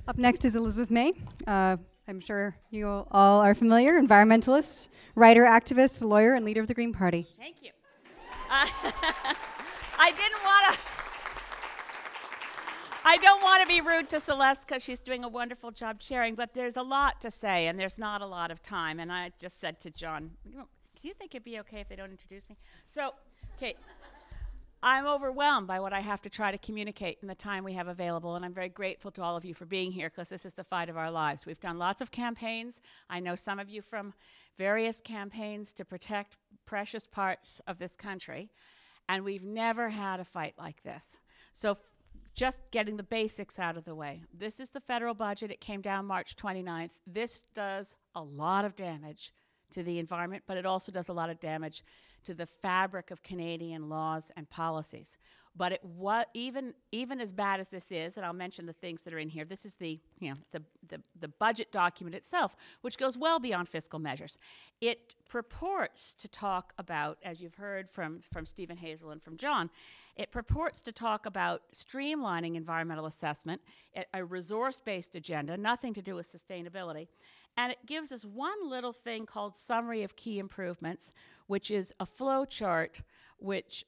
Up next is Elizabeth May. I'm sure you all are familiar, environmentalist, writer, activist, lawyer, and leader of the Green Party. Thank you. I don't want to be rude to Celeste because she's doing a wonderful job chairing, but there's a lot to say and there's not a lot of time. And I just said to John, do you think it'd be okay if they don't introduce me? So, okay. I'm overwhelmed by what I have to try to communicate in the time we have available, and I'm very grateful to all of you for being here because this is the fight of our lives. We've done lots of campaigns. I know some of you from various campaigns to protect precious parts of this country, and we've never had a fight like this. So just getting the basics out of the way. This is the federal budget. It came down March 29th. This does a lot of damage to the environment, but it also does a lot of damage to the fabric of Canadian laws and policies. But even as bad as this is, and I'll mention the things that are in here, this is the budget document itself, which goes well beyond fiscal measures. It purports to talk about, as you've heard from Stephen Hazel and from John, it purports to talk about streamlining environmental assessment, a resource-based agenda, nothing to do with sustainability. And it gives us one little thing called Summary of Key Improvements, which is a flow chart which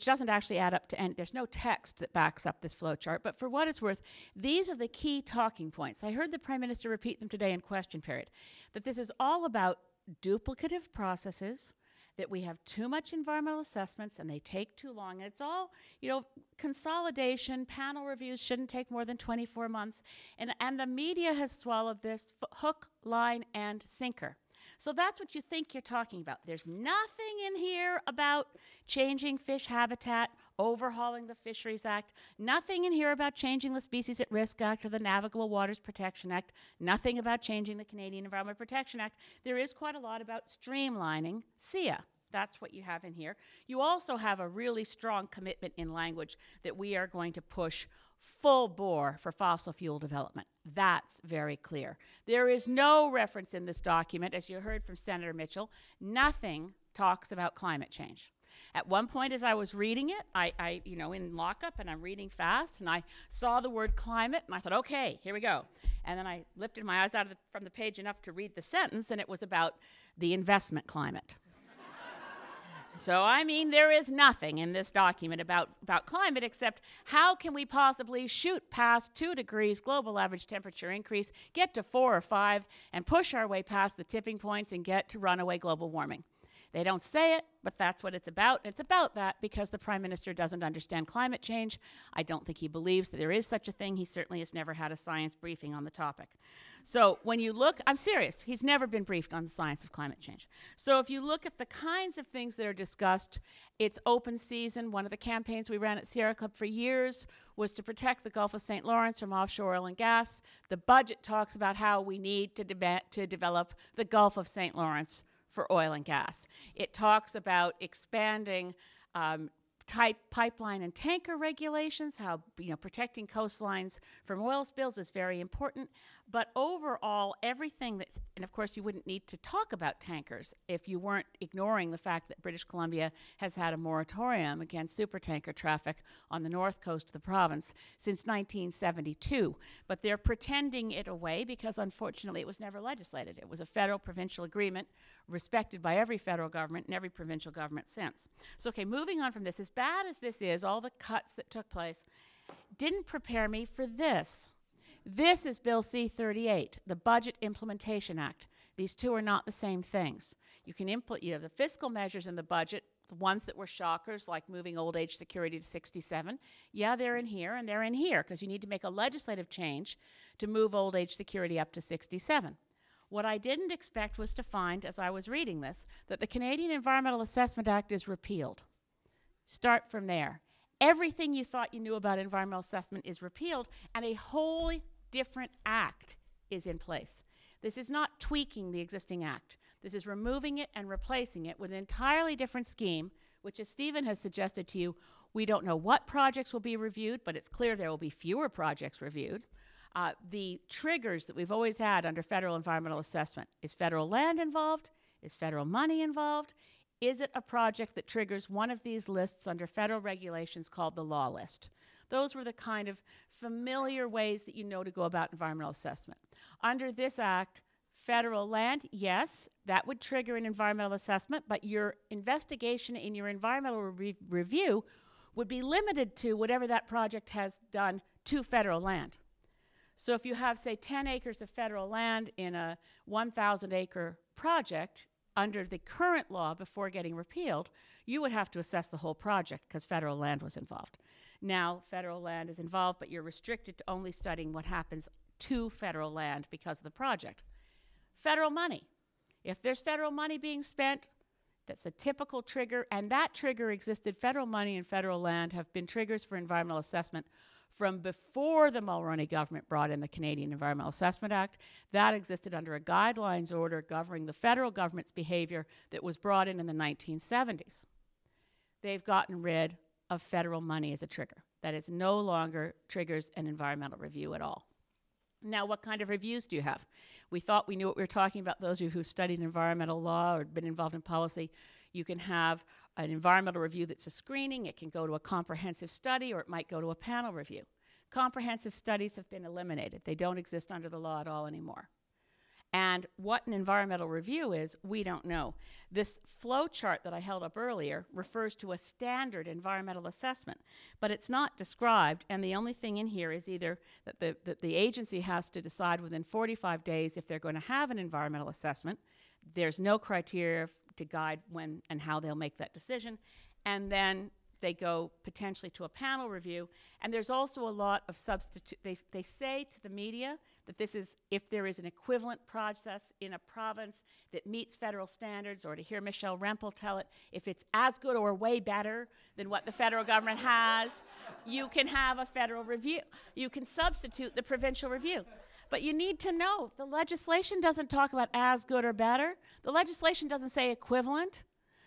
doesn't actually add up to any. There's no text that backs up this flow chart, but for what it's worth, these are the key talking points. I heard the Prime Minister repeat them today in question period, that this is all about duplicative processes, that we have too much environmental assessments and they take too long. And it's all, consolidation, panel reviews shouldn't take more than 24 months. And the media has swallowed this hook, line, and sinker. So that's what you think you're talking about. There's nothing in here about changing fish habitat, overhauling the Fisheries Act, nothing in here about changing the Species at Risk Act or the Navigable Waters Protection Act, nothing about changing the Canadian Environment Protection Act. There is quite a lot about streamlining SEIA. That's what you have in here. You also have a really strong commitment in language that we are going to push full bore for fossil fuel development. That's very clear. There is no reference in this document, as you heard from Senator Mitchell, nothing talks about climate change. At one point as I was reading it, I in lockup and I'm reading fast and I saw the word climate and I thought, okay, here we go. And then I lifted my eyes out from the page enough to read the sentence and it was about the investment climate. So, there is nothing in this document about climate except how can we possibly shoot past 2 degrees global average temperature increase, get to 4 or 5, and push our way past the tipping points and get to runaway global warming. They don't say it, but that's what it's about. It's about that because the Prime Minister doesn't understand climate change. I don't think he believes that there is such a thing. He certainly has never had a science briefing on the topic. So when you look, I'm serious, he's never been briefed on the science of climate change. So if you look at the kinds of things that are discussed, it's open season. One of the campaigns we ran at Sierra Club for years was to protect the Gulf of St. Lawrence from offshore oil and gas. The budget talks about how we need to develop the Gulf of St. Lawrence for oil and gas. It talks about expanding pipeline and tanker regulations, how protecting coastlines from oil spills is very important. But overall, everything that's, and of course you wouldn't need to talk about tankers if you weren't ignoring the fact that British Columbia has had a moratorium against supertanker traffic on the north coast of the province since 1972. But they're pretending it away because unfortunately it was never legislated. It was a federal-provincial agreement respected by every federal government and every provincial government since. So okay, moving on from this, as bad as this is, all the cuts that took place, didn't prepare me for this. This is Bill C-38, the Budget Implementation Act. These two are not the same things. You have the fiscal measures in the budget, the ones that were shockers, like moving old age security to 67. Yeah, they're in here, and they're in here, because you need to make a legislative change to move old age security up to 67. What I didn't expect was to find, as I was reading this, that the Canadian Environmental Assessment Act is repealed. Start from there. Everything you thought you knew about environmental assessment is repealed, and a wholly different act is in place. This is not tweaking the existing act. This is removing it and replacing it with an entirely different scheme, which, as Stephen has suggested to you, we don't know what projects will be reviewed, but it's clear there will be fewer projects reviewed. The triggers that we've always had under federal environmental assessment, is federal land involved? Is federal money involved? Is it a project that triggers one of these lists under federal regulations called the law list? Those were the kind of familiar ways that you know to go about environmental assessment. Under this act, federal land, yes, that would trigger an environmental assessment, but your investigation in your environmental review would be limited to whatever that project has done to federal land. So if you have, say, 10 acres of federal land in a 1,000-acre project, under the current law before getting repealed, you would have to assess the whole project because federal land was involved. Now, federal land is involved, but you're restricted to only studying what happens to federal land because of the project. Federal money. If there's federal money being spent, that's a typical trigger, and that trigger existed. Federal money and federal land have been triggers for environmental assessment from before the Mulroney government brought in the Canadian Environmental Assessment Act. That existed under a guidelines order governing the federal government's behavior that was brought in the 1970s. They've gotten rid of federal money as a trigger. That is no longer triggers an environmental review at all. Now, what kind of reviews do you have? We thought we knew what we were talking about. Those of you who studied environmental law or been involved in policy, you can have an environmental review that's a screening. It can go to a comprehensive study, or it might go to a panel review. Comprehensive studies have been eliminated. They don't exist under the law at all anymore. And what an environmental review is, we don't know. This flow chart that I held up earlier refers to a standard environmental assessment, but it's not described, and the only thing in here is either that the agency has to decide within 45 days if they're going to have an environmental assessment. There's no criteria to guide when and how they'll make that decision, and then they go potentially to a panel review. And there's also a lot of substitute. They say to the media that this is if there is an equivalent process in a province that meets federal standards, or to hear Michelle Rempel tell it, if it's as good or way better than what the federal government has, you can have a federal review. You can substitute the provincial review. But you need to know the legislation doesn't talk about as good or better. The legislation doesn't say equivalent.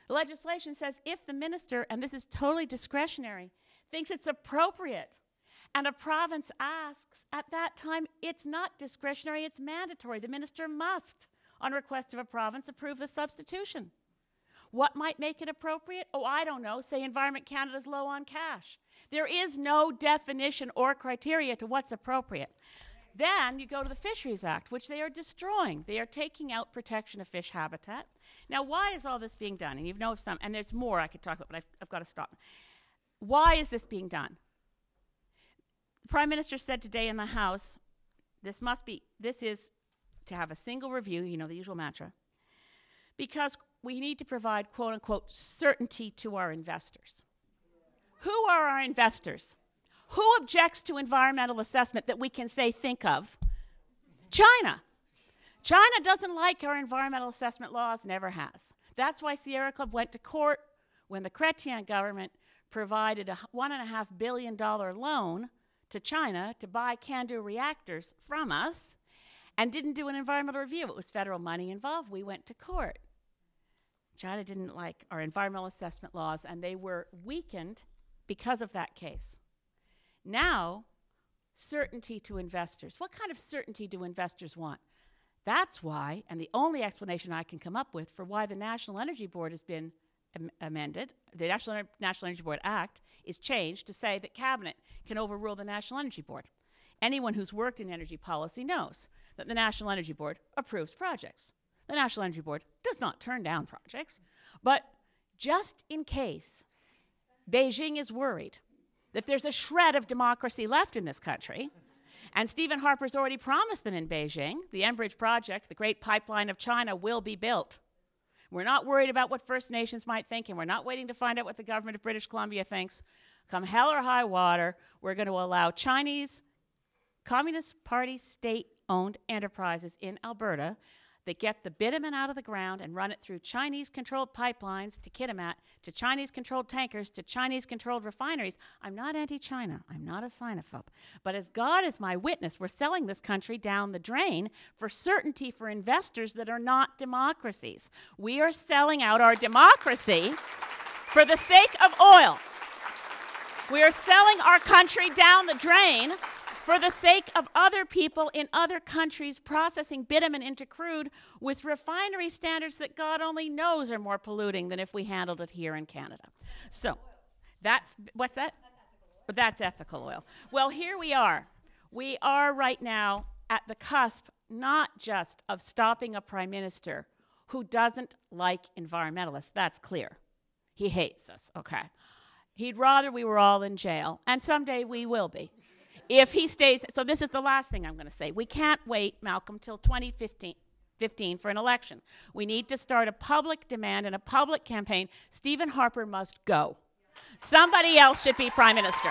The legislation says if the minister, and this is totally discretionary, thinks it's appropriate, and a province asks, at that time, it's not discretionary, it's mandatory. The minister must, on request of a province, approve the substitution. What might make it appropriate? Oh, I don't know. Say Environment Canada's low on cash. There is no definition or criteria to what's appropriate. Then you go to the Fisheries Act, which they are destroying. They are taking out protection of fish habitat. Now, why is all this being done? And you've noticed some, and there's more I could talk about, but I've got to stop. Why is this being done? The Prime Minister said today in the House, this is to have a single review, you know, the usual mantra, because we need to provide, quote unquote, certainty to our investors. Who are our investors? Who objects to environmental assessment that we can say, think of? China. China doesn't like our environmental assessment laws, never has. That's why Sierra Club went to court when the Chrétien government provided a $1.5 billion loan to China to buy CANDU reactors from us and didn't do an environmental review. It was federal money involved. We went to court. China didn't like our environmental assessment laws, and they were weakened because of that case. Now, certainty to investors. What kind of certainty do investors want? That's why, and the only explanation I can come up with for why the National Energy Board has been amended, the National Energy Board Act is changed to say that Cabinet can overrule the National Energy Board. Anyone who's worked in energy policy knows that the National Energy Board approves projects. The National Energy Board does not turn down projects, but just in case Beijing is worried that there's a shred of democracy left in this country, and Stephen Harper's already promised them in Beijing, the Enbridge project, the great pipeline of China, will be built. We're not worried about what First Nations might think, and we're not waiting to find out what the government of British Columbia thinks. Come hell or high water, we're going to allow Chinese Communist Party state-owned enterprises in Alberta that get the bitumen out of the ground and run it through Chinese-controlled pipelines to Kitimat, to Chinese-controlled tankers, to Chinese-controlled refineries. I'm not anti-China. I'm not a xenophobe. But as God is my witness, we're selling this country down the drain for certainty for investors that are not democracies. We are selling out our democracy for the sake of oil. We are selling our country down the drain for the sake of other people in other countries processing bitumen into crude with refinery standards that God only knows are more polluting than if we handled it here in Canada. So, what's that? But that's ethical oil. Well, here we are. We are right now at the cusp, not just of stopping a prime minister who doesn't like environmentalists. That's clear. He hates us, okay? He'd rather we were all in jail, and someday we will be. If he stays, so this is the last thing I'm going to say. We can't wait, Malcolm, till 2015 for an election. We need to start a public demand and a public campaign. Stephen Harper must go. Somebody else should be prime minister.